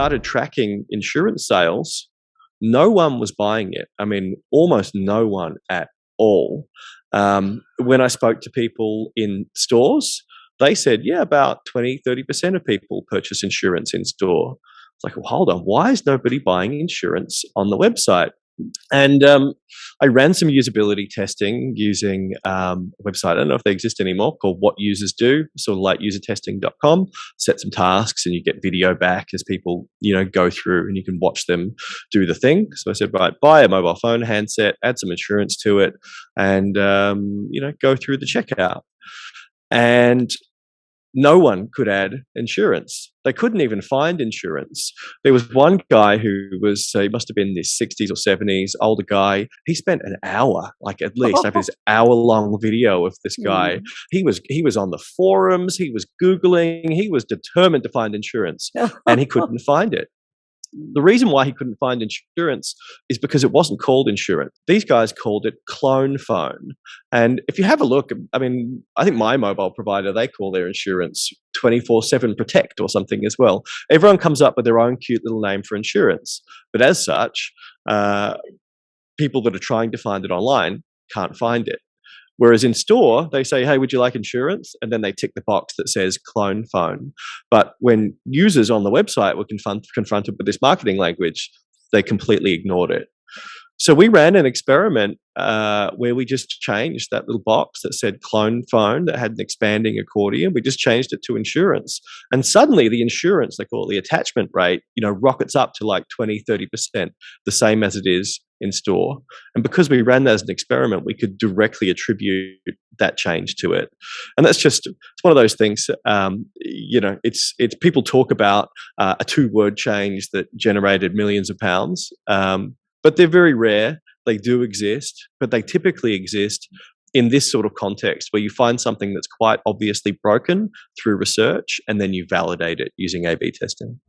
started tracking insurance sales, no one was buying it. I mean, almost no one at all. When I spoke to people in stores, they said, yeah, about 20-30% of people purchase insurance in store. It's like, well, hold on, why is nobody buying insurance on the website? And I ran some usability testing using a website, I don't know if they exist anymore, called What Users Do, sort of like usertesting.com. Set some tasks and you get video back as people, go through, and you can watch them do the thing. So I said, right, buy a mobile phone handset, add some insurance to it, and, go through the checkout. And no one could add insurance. They couldn't even find insurance. There was one guy who was, he must have been in his 60s or 70s, older guy. He spent an hour, like at least, I have this hour-long video of this guy. He was on the forums, he was Googling, he was determined to find insurance, and he couldn't find it. The reason why he couldn't find insurance is because it wasn't called insurance. These guys called it clone phone. And if you have a look, I mean, I think my mobile provider, they call their insurance 24/7 Protect or something as well. Everyone comes up with their own cute little name for insurance. But as such, people that are trying to find it online can't find it. Whereas in store, they say, hey, would you like insurance? And then they tick the box that says clone phone. But when users on the website were confronted with this marketing language, they completely ignored it. So we ran an experiment where we just changed that little box that said clone phone that had an expanding accordion. We just changed it to insurance. And suddenly the insurance, they call it the attachment rate, rockets up to like 20-30%, the same as it is in store. And because we ran that as an experiment, we could directly attribute that change to it. And that's just, it's one of those things, it's people talk about a 2-word change that generated millions of pounds, but they're very rare. They do exist, but they typically exist in this sort of context where you find something that's quite obviously broken through research and then you validate it using A/B testing.